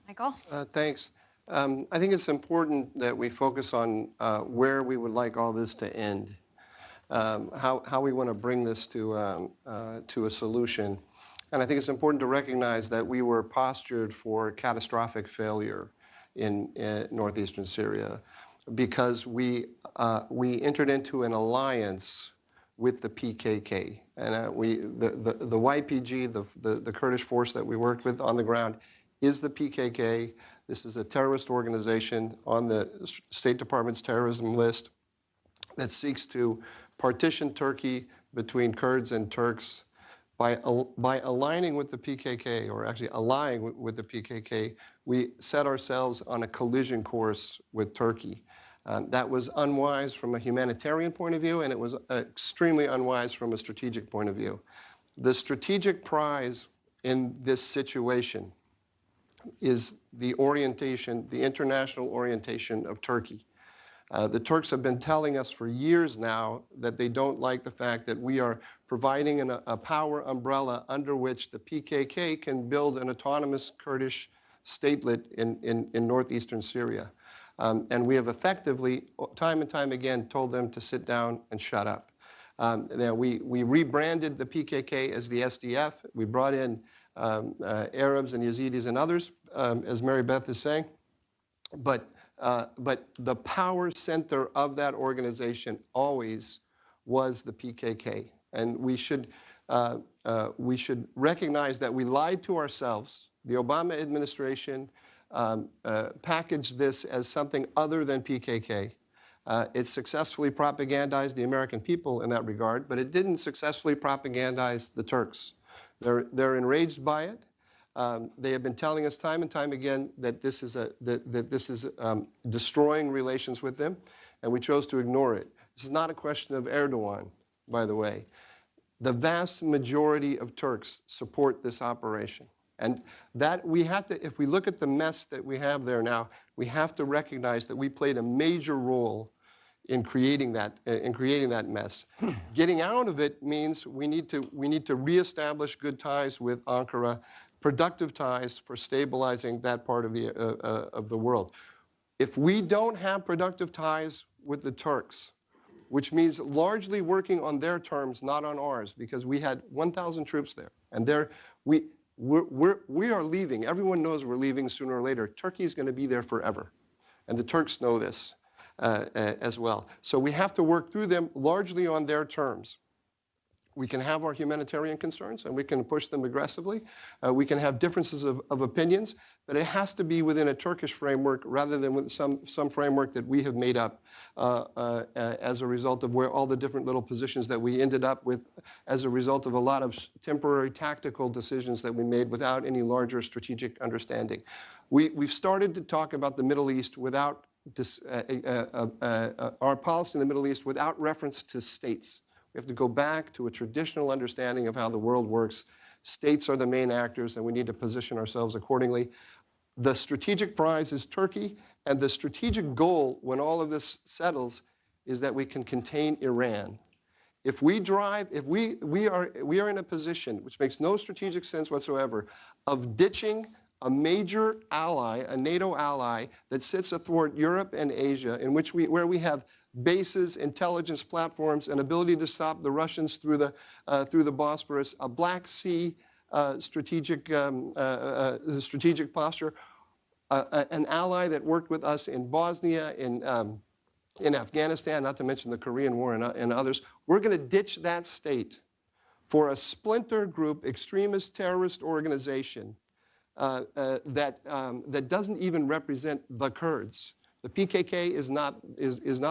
Michael? Thanks. I think it's important that we focus on where we would like all this to end, how we want to bring this to a solution. And I think it's important to recognize that we were postured for catastrophic failure in northeastern Syria because we entered into an alliance with the PKK. And the YPG, the Kurdish force that we worked with on the ground, is the PKK. This is a terrorist organization on the State Department's terrorism list that seeks to partition Turkey between Kurds and Turks. By aligning with the PKK, or actually allying with the PKK, we set ourselves on a collision course with Turkey. That was unwise from a humanitarian point of view, and it was extremely unwise from a strategic point of view. The strategic prize in this situation is the orientation, the international orientation of Turkey. The Turks have been telling us for years now that they don't like the fact that we are providing a power umbrella under which the PKK can build an autonomous Kurdish statelet in northeastern Syria. And we have effectively, time and time again, told them to sit down and shut up. We rebranded the PKK as the SDF. We brought in Arabs and Ezidis and others, as Mary Beth is saying. But the power center of that organization always was the PKK. And we should recognize that we lied to ourselves. The Obama administration packaged this as something other than PKK. It successfully propagandized the American people in that regard, but it didn't successfully propagandize the Turks. They're enraged by it. They have been telling us time and time again that this is destroying relations with them, and we chose to ignore it. This is not a question of Erdogan, by the way. The vast majority of Turks support this operation. And that we have to, if we look at the mess that we have there now, we have to recognize that we played a major role in creating that mess. Getting out of it means we need to reestablish good ties with Ankara, productive ties for stabilizing that part of the world. If we don't have productive ties with the Turks, which means largely working on their terms, not on ours, because we had 1,000 troops there, and we are leaving. Everyone knows we're leaving sooner or later. Turkey is going to be there forever, and the Turks know this as well. So we have to work through them largely on their terms. We can have our humanitarian concerns, and we can push them aggressively. We can have differences of opinions, but it has to be within a Turkish framework rather than with some framework that we have made up as a result of where all the different little positions that we ended up with as a result of a lot of temporary tactical decisions that we made without any larger strategic understanding. We've started to talk about the Middle East without our policy in the Middle East without reference to states. We have to go back to a traditional understanding of how the world works. States are the main actors, and we need to position ourselves accordingly. The strategic prize is Turkey, and the strategic goal, when all of this settles, is that we can contain Iran. If we are in a position, which makes no strategic sense whatsoever, of ditching a major ally, a NATO ally that sits athwart Europe and Asia, where we have bases, intelligence platforms, and ability to stop the Russians through the Bosporus, a Black Sea strategic posture, an ally that worked with us in Bosnia, in Afghanistan, not to mention the Korean War and others. We're going to ditch that state for a splinter group, extremist terrorist organization that doesn't even represent the Kurds. The PKK is not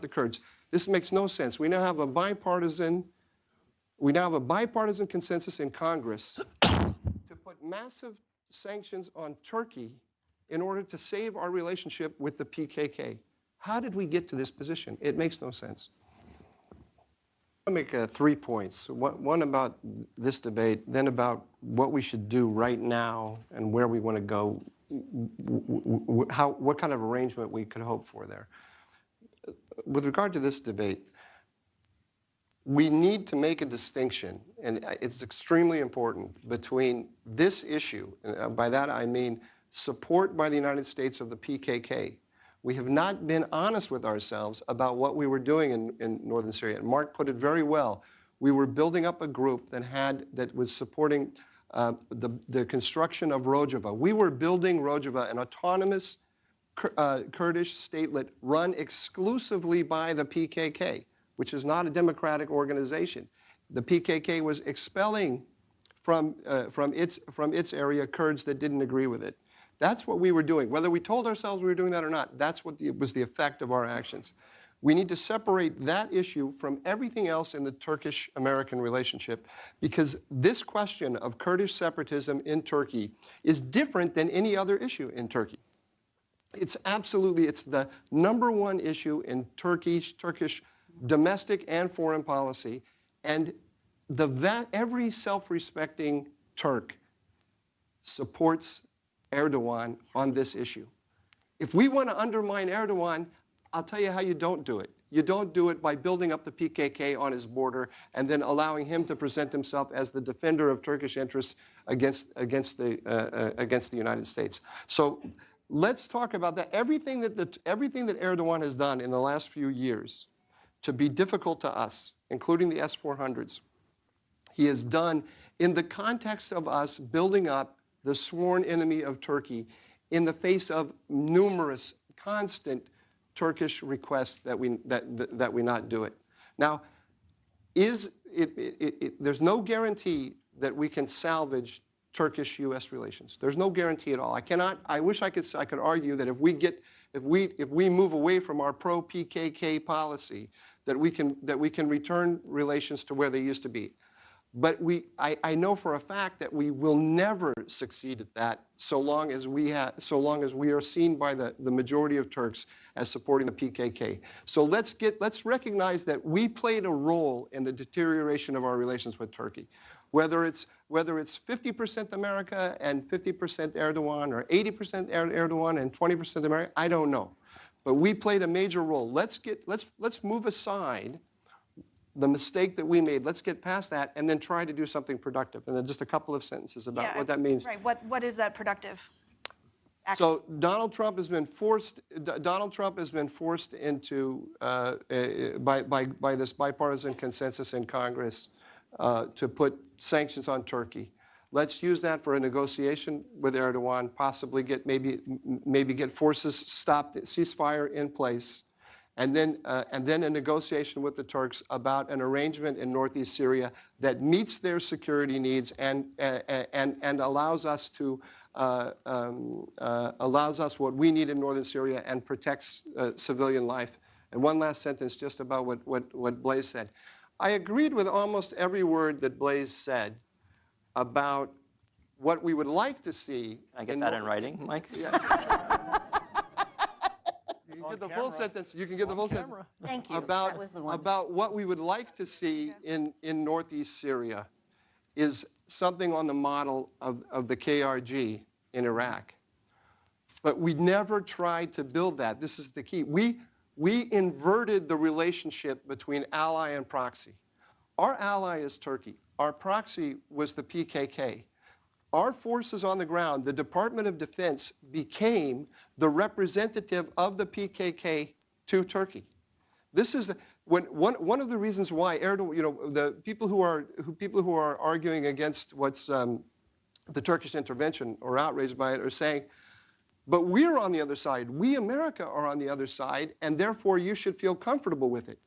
the Kurds. This makes no sense. We now have a bipartisan consensus in Congress to put massive sanctions on Turkey in order to save our relationship with the PKK. How did we get to this position? It makes no sense. I'll make 3 points. One about this debate, then about what we should do right now and where we want to go, what kind of arrangement we could hope for there. With regard to this debate, we need to make a distinction, and it's extremely important, between this issue, by that I mean support by the United States of the PKK. We have not been honest with ourselves about what we were doing in northern Syria. And Mark put it very well. We were building up a group that was supporting the construction of Rojava. We were building Rojava, an autonomous Kurdish statelet run exclusively by the PKK, which is not a democratic organization. The PKK was expelling from its area Kurds that didn't agree with it. That's what we were doing. Whether we told ourselves we were doing that or not, that's what was the effect of our actions. We need to separate that issue from everything else in the Turkish-American relationship, because this question of Kurdish separatism in Turkey is different than any other issue in Turkey. It's the number one issue in Turkish domestic and foreign policy, and every self-respecting Turk supports Erdogan on this issue. If we want to undermine Erdogan, I'll tell you how you don't do it. You don't do it by building up the PKK on his border and then allowing him to present himself as the defender of Turkish interests against the United States. So let's talk about that. Everything that Erdogan has done in the last few years to be difficult to us, including the S-400s, he has done in the context of us building up the sworn enemy of Turkey in the face of numerous, constant Turkish requests that we not do it. Now, there's no guarantee that we can salvage Turkish-U.S. relations. There's no guarantee at all. I wish I could argue that if we move away from our pro-PKK policy, that we can return relations to where they used to be. But I know for a fact that we will never succeed at that so long as we are seen by the majority of Turks as supporting the PKK. So let's recognize that we played a role in the deterioration of our relations with Turkey. Whether it's 50% America and 50% Erdogan, or 80% Erdogan and 20% America, I don't know. But we played a major role. Let's move aside the mistake that we made. Let's get past that and then try to do something productive. And then just a couple of sentences about what that means. Right. What is that productive action? So Donald Trump has been forced into by this bipartisan consensus in Congress to put sanctions on Turkey. Let's use that for a negotiation with Erdogan, possibly maybe get forces stopped, ceasefire in place, and then a negotiation with the Turks about an arrangement in northeast Syria that meets their security needs and allows us what we need in northern Syria and protects civilian life. And one last sentence just about what Blaise said. I agreed with almost every word that Blaise said about what we would like to see. Can I get that in writing, Mike? Yeah. You can get the full sentence. You can get the full sentence. Thank you. About what we would like to see in northeast Syria is something on the model of the KRG in Iraq. But we never tried to build that. This is the key. We inverted the relationship between ally and proxy. Our ally is Turkey. Our proxy was the PKK. Our forces on the ground, the Department of Defense, became the representative of the PKK to Turkey. This is one of the reasons why Erdogan, the people who are arguing against what's the Turkish intervention or outraged by it are saying, but we're on the other side. We, America, are on the other side, and therefore you should feel comfortable with it.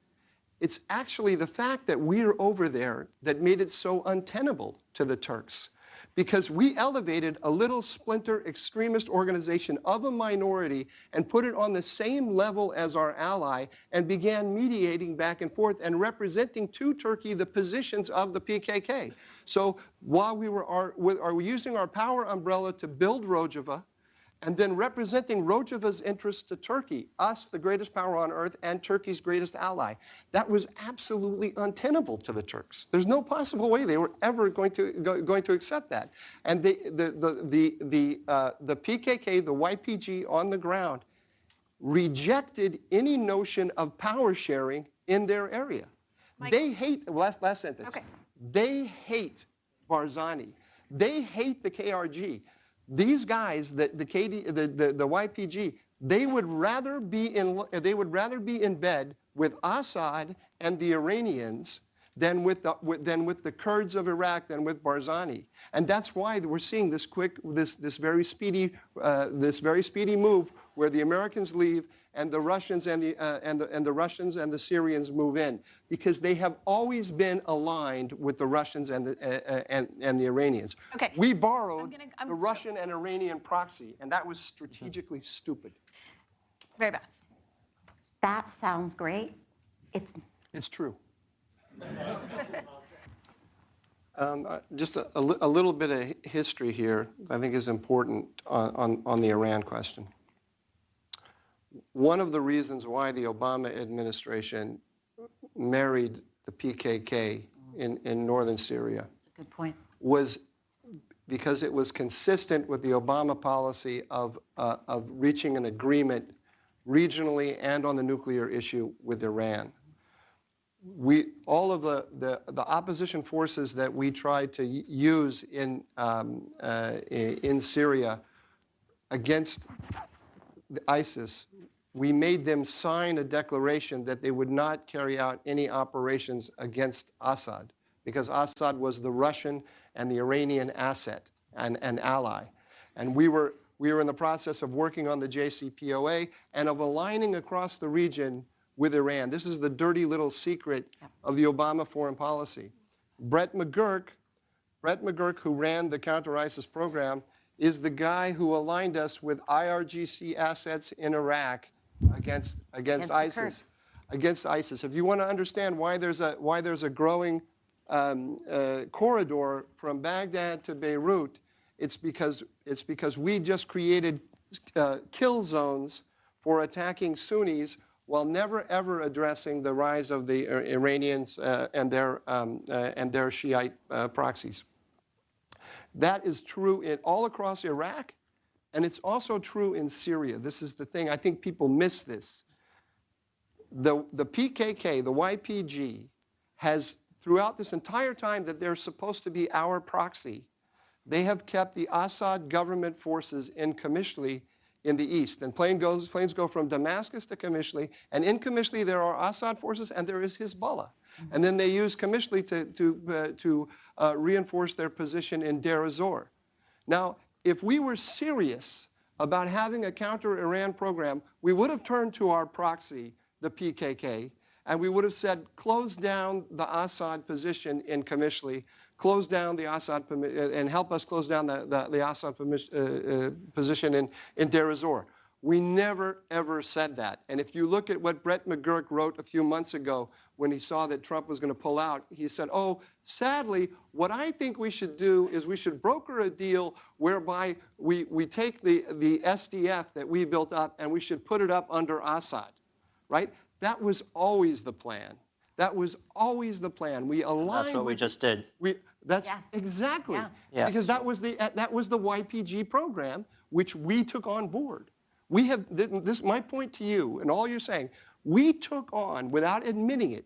It's actually the fact that we're over there that made it so untenable to the Turks, because we elevated a little splinter extremist organization of a minority and put it on the same level as our ally and began mediating back and forth and representing to Turkey the positions of the PKK. So while we were using our power umbrella to build Rojava, and then representing Rojava's interests to Turkey, us, the greatest power on earth, and Turkey's greatest ally. That was absolutely untenable to the Turks. There's no possible way they were ever going to accept that. And the PKK, the YPG on the ground, rejected any notion of power sharing in their area. Michael. They hate, last sentence. Okay. They hate Barzani. They hate the KRG. These guys, the YPG, they would rather be in bed with Assad and the Iranians than with the Kurds of Iraq, than with Barzani, and that's why we're seeing this very speedy move where the Americans leave and the Russians and the Syrians move in, because they have always been aligned with the Russians and the Iranians. Okay. We borrowed the Russian and Iranian proxy, and that was strategically stupid. Very bad. That sounds great. It's true. Just a little bit of history here I think is important on the Iran question. One of the reasons why the Obama administration married the PKK in northern Syria That's a good point. was because it was consistent with the Obama policy of reaching an agreement regionally and on the nuclear issue with Iran. All of the opposition forces that we tried to use in Syria against ISIS, we made them sign a declaration that they would not carry out any operations against Assad, because Assad was the Russian and the Iranian asset and ally. And we were in the process of working on the JCPOA and of aligning across the region with Iran. This is the dirty little secret of the Obama foreign policy. Brett McGurk, who ran the counter-ISIS program, is the guy who aligned us with IRGC assets in Iraq against ISIS. Against ISIS. If you want to understand why there's a growing corridor from Baghdad to Beirut, it's because we just created kill zones for attacking Sunnis while never ever addressing the rise of the Iranians and their Shiite proxies. That is true all across Iraq, and it's also true in Syria. This is the thing, I think people miss this. The PKK, the YPG, has, throughout this entire time that they're supposed to be our proxy, they have kept the Assad government forces in Qamishli in the east. And planes go from Damascus to Qamishli, and in Qamishli there are Assad forces and there is Hezbollah. And then they use Qamishli to reinforce their position in Deir ez-Zor. Now, if we were serious about having a counter-Iran program, we would have turned to our proxy, the PKK, and we would have said, close down the Assad position in Qamishli, close down the Assad, and help us close down the Assad position in Deir ez-Zor. We never, ever said that. And if you look at what Brett McGurk wrote a few months ago when he saw that Trump was going to pull out, he said, oh, sadly, what I think we should do is we should broker a deal whereby we take the SDF that we built up and we should put it up under Assad, right? That was always the plan. That was always the plan. We aligned. That's what we just did. Exactly. Yeah. Because that was the YPG program, which we took on board. We have my point to you, and all you're saying, we took on, without admitting it,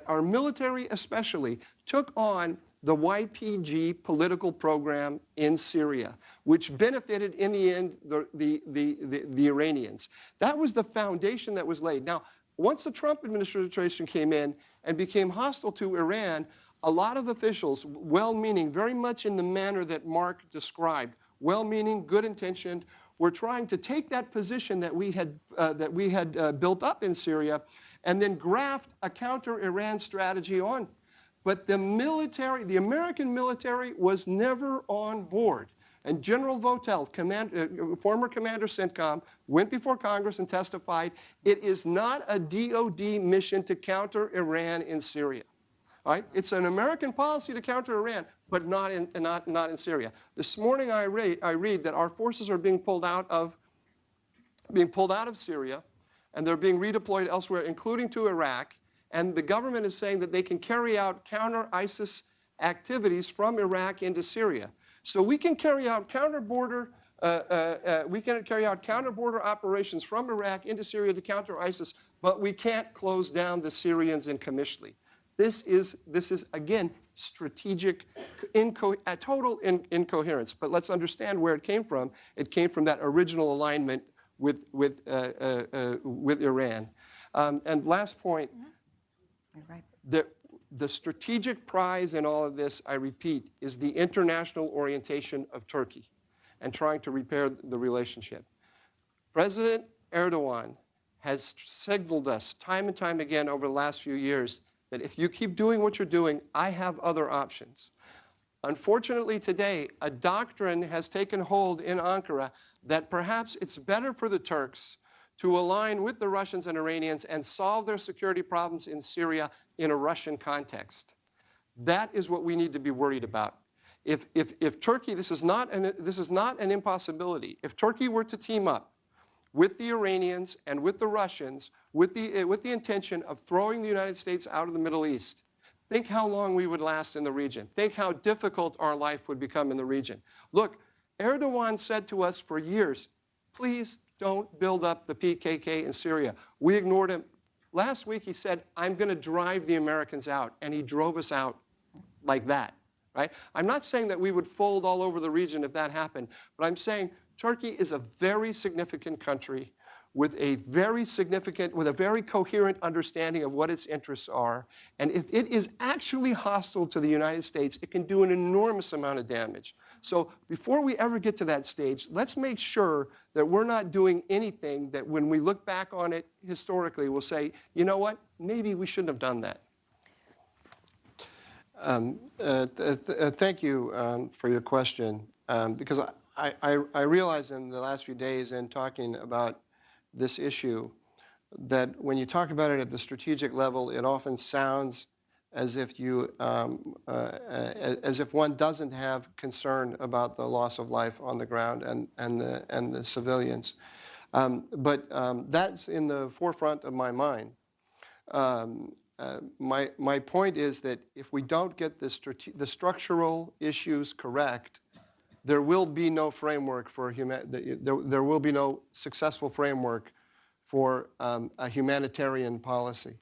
our military especially, took on the YPG political program in Syria, which benefited in the end the Iranians. That was the foundation that was laid. Now, once the Trump administration came in and became hostile to Iran, a lot of officials, well-meaning, very much in the manner that Mark described, well-meaning, good-intentioned, were trying to take that position that we had built up in Syria and then graft a counter-Iran strategy on. But the military, the American military, was never on board. And General Votel, former commander CENTCOM, went before Congress and testified, it is not a DOD mission to counter Iran in Syria. All right? It's an American policy to counter Iran, but not in Syria. This morning I read that our forces are being pulled out of Syria, and they're being redeployed elsewhere, including to Iraq. And the government is saying that they can carry out counter-ISIS activities from Iraq into Syria. So we can carry out counter-border operations from Iraq into Syria to counter ISIS, but we can't close down the Syrians in Qamishli. This is again, strategic, total incoherence. But let's understand where it came from. It came from that original alignment with Iran. And last point, You're right. the strategic prize in all of this, I repeat, is the international orientation of Turkey and trying to repair the relationship. President Erdogan has signaled us time and time again over the last few years that if you keep doing what you're doing, I have other options. Unfortunately today, a doctrine has taken hold in Ankara that perhaps it's better for the Turks to align with the Russians and Iranians and solve their security problems in Syria in a Russian context. That is what we need to be worried about. If Turkey, this is not an impossibility. If Turkey were to team up with the Iranians and with the Russians, with the intention of throwing the United States out of the Middle East, think how long we would last in the region. Think how difficult our life would become in the region. Look, Erdogan said to us for years, please don't build up the PKK in Syria. We ignored him. Last week he said, I'm going to drive the Americans out, and he drove us out like that, right? I'm not saying that we would fold all over the region if that happened, but I'm saying Turkey is a very significant country with a very coherent understanding of what its interests are. And if it is actually hostile to the United States, it can do an enormous amount of damage. So before we ever get to that stage, let's make sure that we're not doing anything that when we look back on it historically, we'll say, you know what, maybe we shouldn't have done that. Thank you for your question, because I realize in the last few days in talking about this issue that when you talk about it at the strategic level, it often sounds as if as if one doesn't have concern about the loss of life on the ground and the civilians. But that's in the forefront of my mind. My point is that if we don't get the structural issues correct, there will be no framework for there will be no successful framework for a humanitarian policy.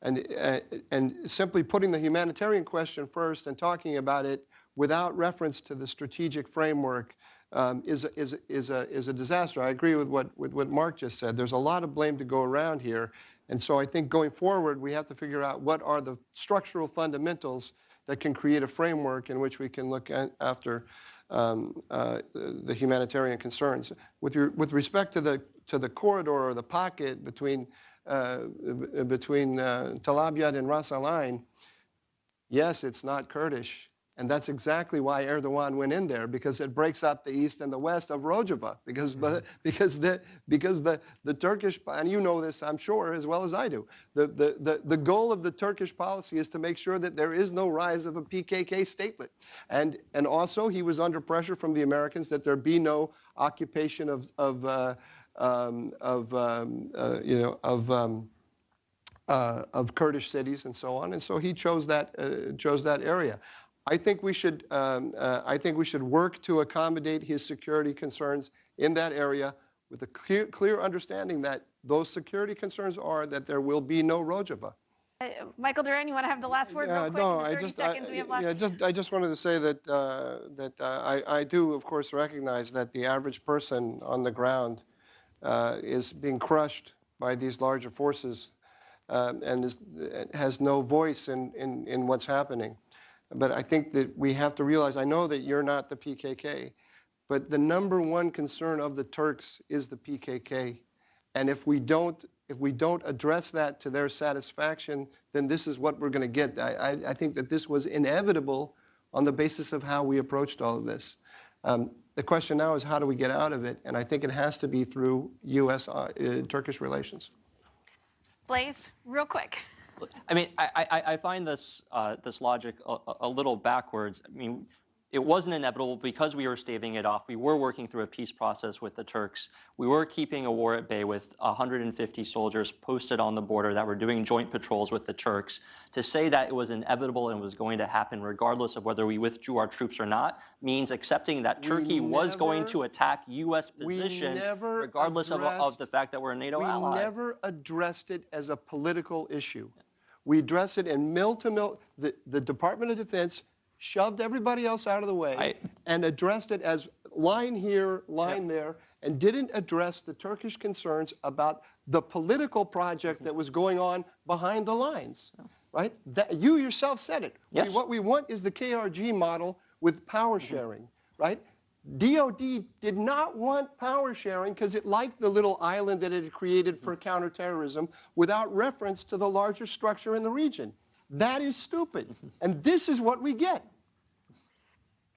And simply putting the humanitarian question first and talking about it without reference to the strategic framework is a disaster. I agree with what Mark just said. There's a lot of blame to go around here. And so I think going forward, we have to figure out what are the structural fundamentals that can create a framework in which we can look after the humanitarian concerns. With respect to the corridor or the pocket between Tel Abyad and Ras Al Ain, yes, it's not Kurdish. And that's exactly why Erdogan went in there, because it breaks up the east and the west of Rojava. Because the Turkish, and you know this, I'm sure, as well as I do, the goal of the Turkish policy is to make sure that there is no rise of a PKK statelet. And also he was under pressure from the Americans that there be no occupation of Kurdish cities and so on. And so he chose that area. I think we should work to accommodate his security concerns in that area with a clear understanding that those security concerns are that there will be no Rojava. Michael Doran, you want to have the last word real quick? No, in the 30 seconds we have left. I just wanted to say that I do, of course, recognize that the average person on the ground is being crushed by these larger forces and has no voice in what's happening. But I think that we have to realize, I know that you're not the PKK, but the number one concern of the Turks is the PKK. And if we don't address that to their satisfaction, then this is what we're going to get. I think that this was inevitable on the basis of how we approached all of this. The question now is how do we get out of it? And I think it has to be through U.S.-Turkish relations. Blaise, real quick. I mean, I find this logic a little backwards. I mean, it wasn't inevitable because we were staving it off. We were working through a peace process with the Turks. We were keeping a war at bay with 150 soldiers posted on the border that were doing joint patrols with the Turks. To say that it was inevitable and was going to happen regardless of whether we withdrew our troops or not means accepting that Turkey was going to attack U.S. positions regardless of the fact that we're a NATO ally. We never addressed it as a political issue. We address it in mill to mill. The Department of Defense shoved everybody else out of the way and addressed it as line here, line there, and didn't address the Turkish concerns about the political project that was going on behind the lines, right? You yourself said it. Yes. What we want is the KRG model with power sharing, right? DOD did not want power sharing because it liked the little island that it had created for counterterrorism without reference to the larger structure in the region. That is stupid. And this is what we get.